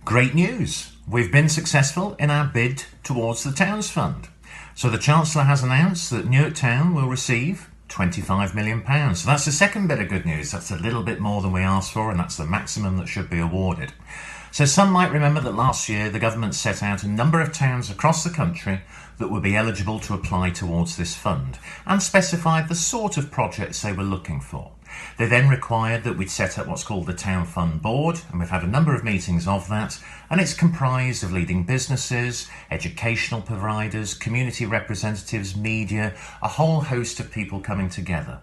Great news! We've been successful in our bid towards the Towns Fund. So the Chancellor has announced that Newark Town will receive £25 million. So that's the second bit of good news. That's a little bit more than we asked for, and that's the maximum that should be awarded. So some might remember that last year the government set out a number of towns across the country that would be eligible to apply towards this fund and specified the sort of projects they were looking for. They then required that we'd set up what's called the Town Fund Board, and we've had a number of meetings of that, and it's comprised of leading businesses, educational providers, community representatives, media, a whole host of people coming together.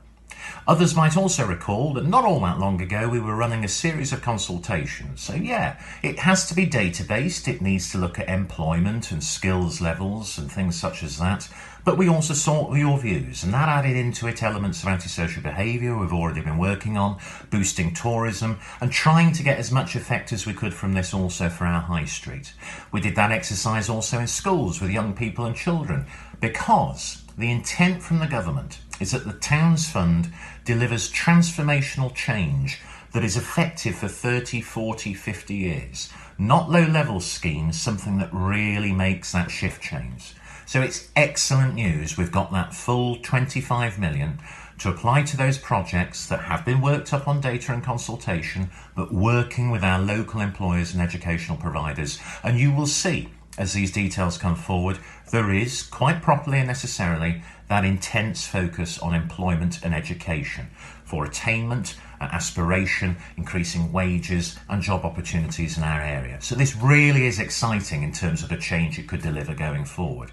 Others might also recall that not all that long ago we were running a series of consultations. So yeah, it has to be data-based, it needs to look at employment and skills levels and things such as that. But we also sought your views, and that added into it elements of antisocial behaviour we've already been working on, boosting tourism, and trying to get as much effect as we could from this also for our high street. We did that exercise also in schools with young people and children, because the intent from the government is that the Towns Fund delivers transformational change that is effective for 30, 40, 50 years. Not low-level schemes, something that really makes that shift change. So it's excellent news. We've got that full 25 million to apply to those projects that have been worked up on data and consultation, but working with our local employers and educational providers. And you will see, as these details come forward, there is, quite properly and necessarily, that intense focus on employment and education for attainment, aspiration, increasing wages and job opportunities in our area. So this really is exciting in terms of the change it could deliver going forward.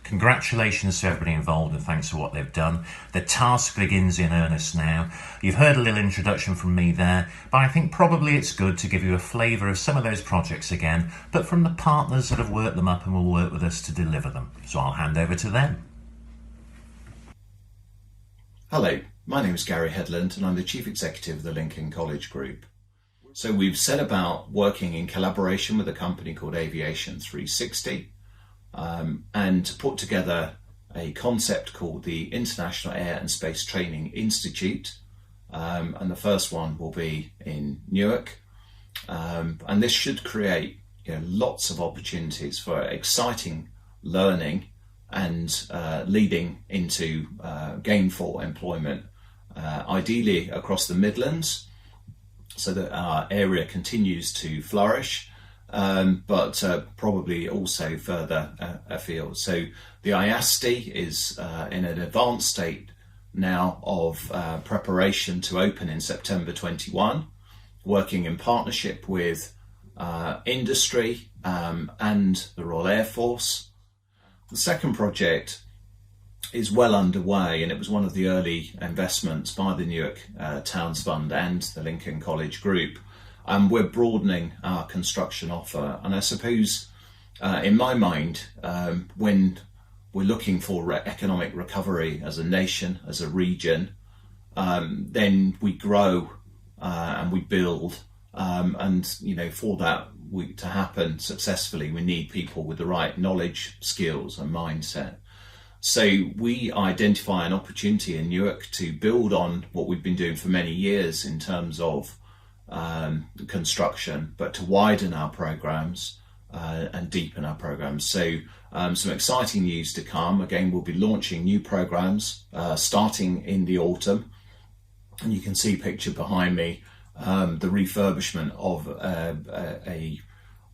Congratulations to everybody involved and thanks for what they've done. The task begins in earnest now. You've heard a little introduction from me there, but I think probably it's good to give you a flavour of some of those projects again, but from the partners that have worked them up and will work with us to deliver them. So I'll hand over to them. Hello, my name is Gary Headland and I'm the Chief Executive of the Lincoln College Group. So we've set about working in collaboration with a company called Aviation 360 and to put together a concept called the International Air and Space Training Institute, and the first one will be in Newark, and this should create lots of opportunities for exciting learning and leading into gainful employment, ideally across the Midlands, so that our area continues to flourish, but probably also further afield. So the IASTI is in an advanced state now of preparation to open in September 21, working in partnership with industry and the Royal Air Force. The second project is well underway, and it was one of the early investments by the Newark Towns Fund and the Lincoln College Group. We're broadening our construction offer, and I suppose in my mind when we're looking for economic recovery as a nation, as a region, then we grow and we build, and for that to happen successfully we need people with the right knowledge, skills and mindset. So we identify an opportunity in Newark to build on what we've been doing for many years in terms of construction, but to widen our programs and deepen our programs. So some exciting news to come. Again, we'll be launching new programs starting in the autumn, and you can see pictured behind me the refurbishment of a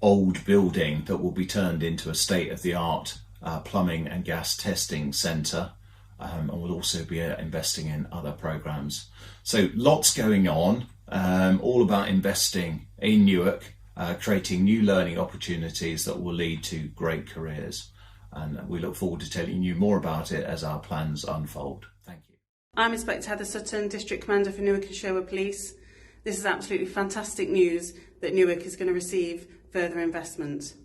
old building that will be turned into a state-of-the-art plumbing and gas testing centre, and we'll also be investing in other programs. So lots going on, all about investing in Newark, creating new learning opportunities that will lead to great careers, and we look forward to telling you more about it as our plans unfold. Thank you. I'm Inspector Heather Sutton, District Commander for Newark and Sherwood Police. This is absolutely fantastic news that Newark is going to receive further investment.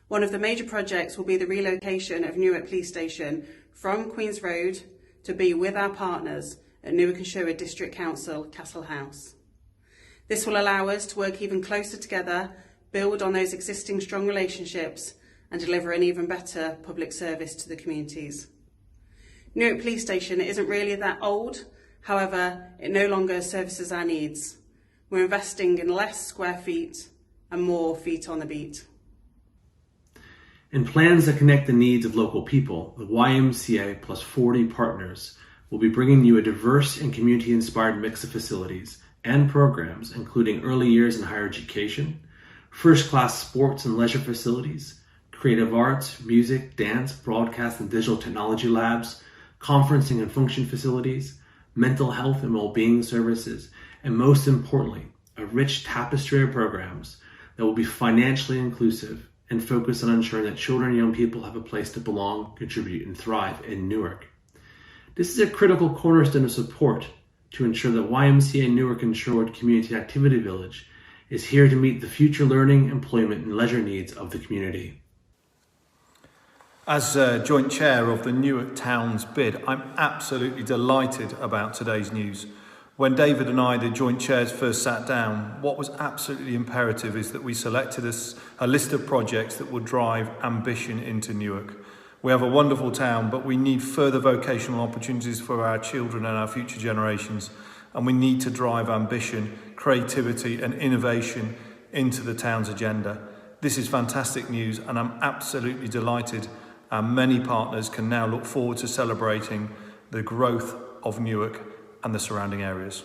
One of the major projects will be the relocation of Newark Police Station from Queen's Road to be with our partners at Newark and Sherwood District Council, Castle House. This will allow us to work even closer together, build on those existing strong relationships and deliver an even better public service to the communities. Newark Police Station isn't really that old, however, it no longer services our needs. We're investing in less square feet, and more feet on the beat. In plans that connect the needs of local people, the YMCA plus 40 partners will be bringing you a diverse and community-inspired mix of facilities and programs, including early years and higher education, first-class sports and leisure facilities, creative arts, music, dance, broadcast and digital technology labs, conferencing and function facilities, mental health and well-being services, and most importantly, a rich tapestry of programs that will be financially inclusive and focus on ensuring that children and young people have a place to belong, contribute, and thrive in Newark. This is a critical cornerstone of support to ensure that YMCA Newark and Sherwood Community Activity Village is here to meet the future learning, employment, and leisure needs of the community. As joint chair of the Newark Towns bid, I'm absolutely delighted about today's news. When David and I, the joint chairs, first sat down, what was absolutely imperative is that we selected a list of projects that would drive ambition into Newark. We have a wonderful town, but we need further vocational opportunities for our children and our future generations. And we need to drive ambition, creativity and innovation into the town's agenda. This is fantastic news, and I'm absolutely delighted our many partners can now look forward to celebrating the growth of Newark and the surrounding areas.